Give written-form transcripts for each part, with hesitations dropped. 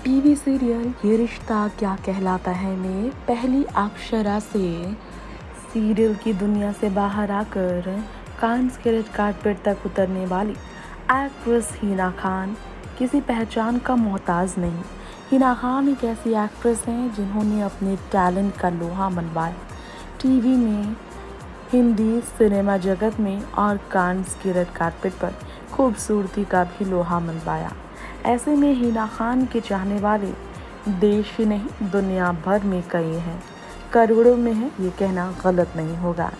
TV serial ये रिश्ता क्या कहलाता है में पहली अक्षरा से सीरियल की दुनिया से बाहर आकर कांस के रेड कार्पेट तक उतरने वाली एक्ट्रेस हिना खान किसी पहचान का मोहताज नहीं। हिना खान एक ऐसी एक्ट्रेस हैं जिन्होंने अपने टैलेंट का लोहा मनवाया टीवी में, हिंदी सिनेमा जगत में और कांस की रेड कार्पेट पर खूबसूरती का भी लोहा मनवाया। ऐसे में हिना खान के चाहने वाले देश ही नहीं दुनिया भर में कई हैं, करोड़ों में है, ये कहना गलत नहीं होगा।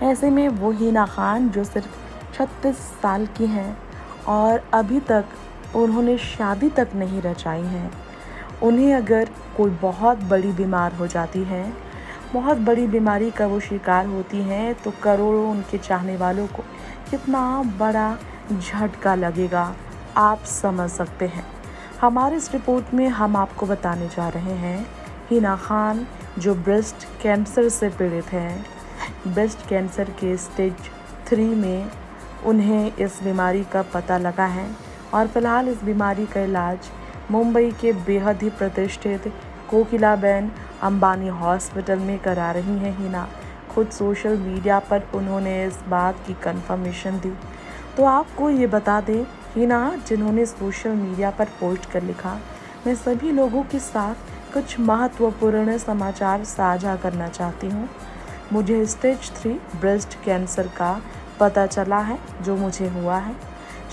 ऐसे में वो हिना खान जो सिर्फ 36 साल की हैं और अभी तक उन्होंने शादी तक नहीं रचाई है, उन्हें अगर कोई बहुत बड़ी बीमार हो जाती है, बहुत बड़ी बीमारी का वो शिकार होती हैं, तो करोड़ों उनके चाहने वालों को कितना बड़ा झटका लगेगा आप समझ सकते हैं। हमारे इस रिपोर्ट में हम आपको बताने जा रहे हैं हिना खान जो ब्रेस्ट कैंसर से पीड़ित हैं। ब्रेस्ट कैंसर के स्टेज 3 में उन्हें इस बीमारी का पता लगा है और फिलहाल इस बीमारी का इलाज मुंबई के बेहद ही प्रतिष्ठित कोकिलाबेन अंबानी हॉस्पिटल में करा रही हैं हिना। खुद सोशल मीडिया पर उन्होंने इस बात की कंफर्मेशन दी। तो आपको ये बता दें, हिना जिन्होंने सोशल मीडिया पर पोस्ट कर लिखा, मैं सभी लोगों के साथ कुछ महत्वपूर्ण समाचार साझा करना चाहती हूँ। मुझे स्टेज 3 ब्रेस्ट कैंसर का पता चला है जो मुझे हुआ है।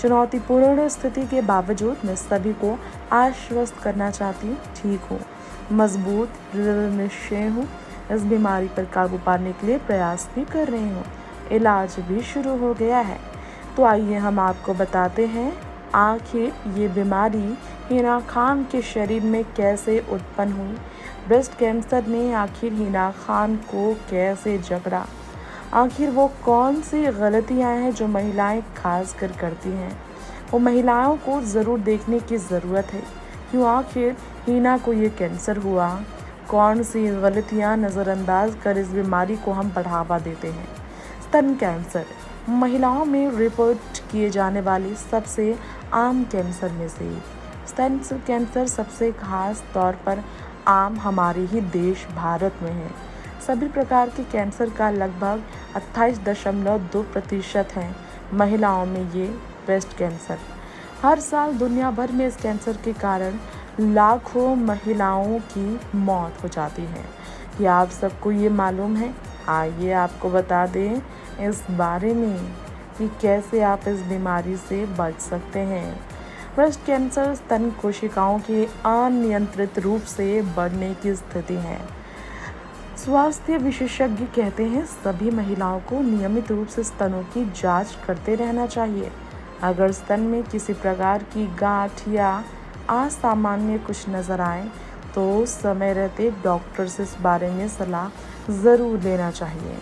चुनौतीपूर्ण स्थिति के बावजूद मैं सभी को आश्वस्त करना चाहती हूँ, ठीक हूँ, मजबूत दृढ़ निश्चय हूँ, इस बीमारी पर काबू पाने के लिए प्रयास भी कर रही हूँ, इलाज भी शुरू हो गया है। तो आइए हम आपको बताते हैं आखिर ये बीमारी हिना खान के शरीर में कैसे उत्पन्न हुई, ब्रेस्ट कैंसर ने आखिर हिना खान को कैसे जकड़ा, आखिर वो कौन सी गलतियां हैं जो महिलाएं खास कर करती हैं। वो महिलाओं को ज़रूर देखने की ज़रूरत है, क्यों आखिर हिना को ये कैंसर हुआ, कौन सी गलतियां नज़रअंदाज कर इस बीमारी को हम बढ़ावा देते हैं। स्तन कैंसर महिलाओं में रिपोर्ट किए जाने वाले सबसे आम कैंसर में से स्तन कैंसर सबसे खास तौर पर आम हमारे ही देश भारत में है। सभी प्रकार के कैंसर का लगभग 28.2% है महिलाओं में ये ब्रेस्ट कैंसर। हर साल दुनिया भर में इस कैंसर के कारण लाखों महिलाओं की मौत हो जाती है। क्या आप सबको ये मालूम है? आइए आपको बता दें इस बारे में कि कैसे आप इस बीमारी से बच सकते हैं। ब्रेस्ट कैंसर स्तन कोशिकाओं के अनियंत्रित रूप से बढ़ने की स्थिति है। स्वास्थ्य विशेषज्ञ कहते हैं सभी महिलाओं को नियमित रूप से स्तनों की जांच करते रहना चाहिए। अगर स्तन में किसी प्रकार की गांठ या असामान्य कुछ नजर आए तो समय रहते डॉक्टर से इस बारे में सलाह ज़रूर लेना चाहिए।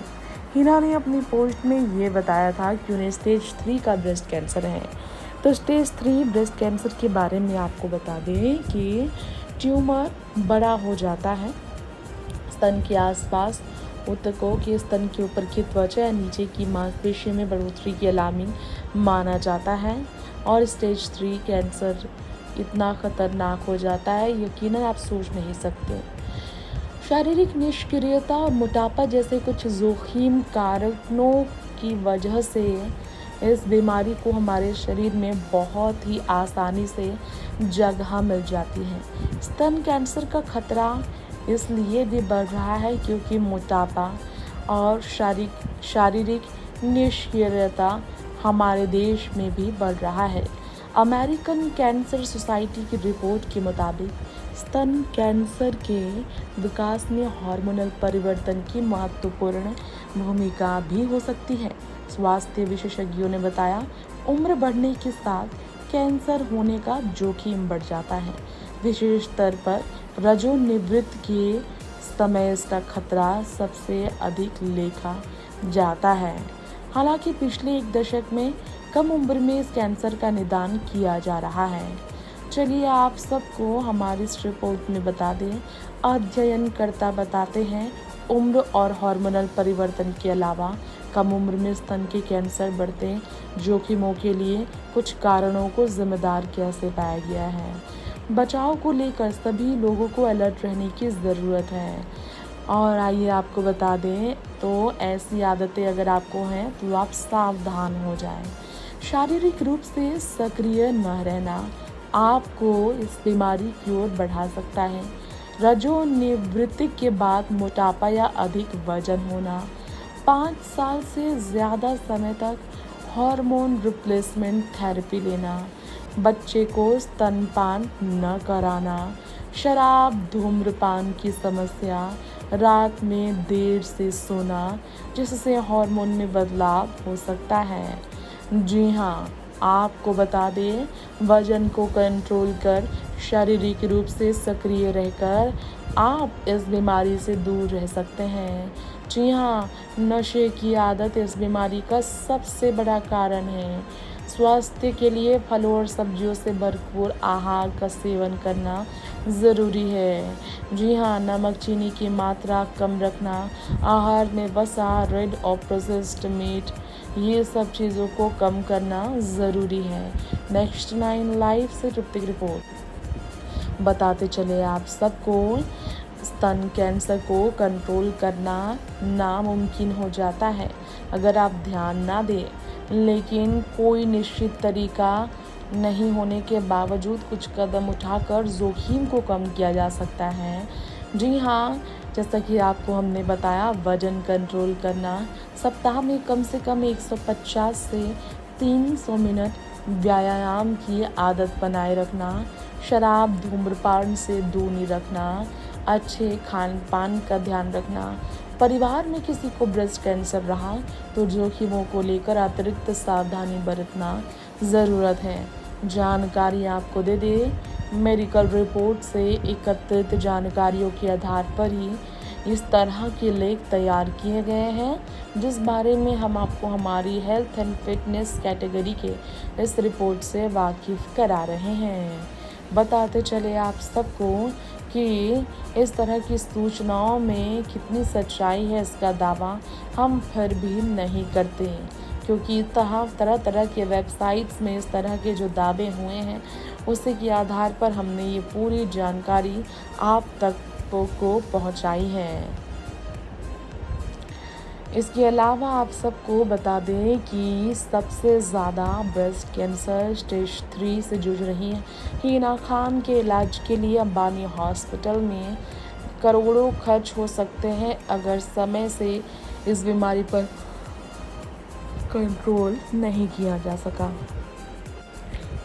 हिना ने अपनी पोस्ट में ये बताया था कि उन्हें स्टेज 3 का ब्रेस्ट कैंसर है। तो स्टेज 3 ब्रेस्ट कैंसर के बारे में आपको बता दें कि ट्यूमर बड़ा हो जाता है स्तन के आसपास, ऊतकों के स्तन के ऊपर की त्वचा या नीचे की मांसपेशी में बढ़ोतरी की अलामी माना जाता है। और स्टेज 3 कैंसर इतना खतरनाक हो जाता है यकीनन आप सोच नहीं सकते। शारीरिक निष्क्रियता और मोटापा जैसे कुछ जोखिम कारणों की वजह से इस बीमारी को हमारे शरीर में बहुत ही आसानी से जगह मिल जाती है। स्तन कैंसर का खतरा इसलिए भी बढ़ रहा है क्योंकि मोटापा और शारीरिक निष्क्रियता हमारे देश में भी बढ़ रहा है। अमेरिकन कैंसर सोसाइटी की रिपोर्ट के मुताबिक स्तन कैंसर के विकास में हार्मोनल परिवर्तन की महत्वपूर्ण भूमिका भी हो सकती है। स्वास्थ्य विशेषज्ञों ने बताया उम्र बढ़ने के साथ कैंसर होने का जोखिम बढ़ जाता है। विशेष स्तर पर रजोनिवृत्त के समय इसका खतरा सबसे अधिक देखा जाता है। हालांकि पिछले एक दशक में कम उम्र में इस कैंसर का निदान किया जा रहा है। चलिए आप सबको हमारी इस रिपोर्ट में बता दें, अध्ययनकर्ता बताते हैं उम्र और हार्मोनल परिवर्तन के अलावा कम उम्र में स्तन के कैंसर बढ़ते जोखिमों के लिए कुछ कारणों को जिम्मेदार कैसे पाया गया है। बचाव को लेकर सभी लोगों को अलर्ट रहने की ज़रूरत है। और आइए आपको बता दें, तो ऐसी आदतें अगर आपको हैं तो आप सावधान हो जाएं। शारीरिक रूप से सक्रिय न रहना आपको इस बीमारी की ओर बढ़ा सकता है। रजोनिवृत्ति के बाद मोटापा या अधिक वजन होना, 5 साल से ज़्यादा समय तक हार्मोन रिप्लेसमेंट थेरेपी लेना, बच्चे को स्तनपान न कराना, शराब धूम्रपान की समस्या, रात में देर से सोना जिससे हार्मोन में बदलाव हो सकता है। जी हाँ, आपको बता दें, वजन को कंट्रोल कर शारीरिक रूप से सक्रिय रहकर आप इस बीमारी से दूर रह सकते हैं। जी हाँ, नशे की आदत इस बीमारी का सबसे बड़ा कारण है। स्वास्थ्य के लिए फलों और सब्जियों से भरपूर आहार का सेवन करना ज़रूरी है। जी हाँ, नमक चीनी की मात्रा कम रखना, आहार में वसा, रेड और प्रोसेस्ड मीट, ये सब चीज़ों को कम करना ज़रूरी है। नेक्स्ट 9 लाइफ से तृप्ति रिपोर्ट बताते चले आप सबको, स्तन कैंसर को कंट्रोल करना नामुमकिन हो जाता है अगर आप ध्यान ना दें, लेकिन कोई निश्चित तरीका नहीं होने के बावजूद कुछ कदम उठाकर जोखिम को कम किया जा सकता है। जी हाँ, जैसा कि आपको हमने बताया, वजन कंट्रोल करना, सप्ताह में कम से कम 150 से 300 मिनट व्यायाम की आदत बनाए रखना, शराब धूम्रपान से दूरी रखना, अच्छे खान पान का ध्यान रखना। परिवार में किसी को ब्रेस्ट कैंसर रहा तो जोखिमों को लेकर अतिरिक्त सावधानी बरतना ज़रूरत है। जानकारी आपको दे दे, मेडिकल रिपोर्ट से एकत्रित जानकारियों के आधार पर ही इस तरह के लेख तैयार किए गए हैं, जिस बारे में हम आपको हमारी हेल्थ एंड फिटनेस कैटेगरी के इस रिपोर्ट से वाकिफ़ करा रहे हैं। बताते चले आप सबको कि इस तरह की सूचनाओं में कितनी सच्चाई है, इसका दावा हम फिर भी नहीं करते, क्योंकि तरह तरह के वेबसाइट्स में इस तरह के जो दावे हुए हैं उसी के आधार पर हमने ये पूरी जानकारी आप तक को पहुंचाई है। इसके अलावा आप सबको बता दें कि सबसे ज़्यादा ब्रेस्ट कैंसर स्टेज 3 से जूझ रही है हिना खान के इलाज के लिए अंबानी हॉस्पिटल में करोड़ों खर्च हो सकते हैं अगर समय से इस बीमारी पर कंट्रोल नहीं किया जा सका।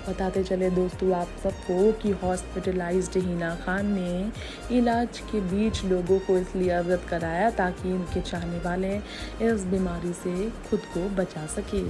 बताते चले दोस्तों आप सबको कि हॉस्पिटलाइज्ड हिना खान ने इलाज के बीच लोगों को इसलिए अवगत कराया ताकि इनके चाहने वाले इस बीमारी से खुद को बचा सके।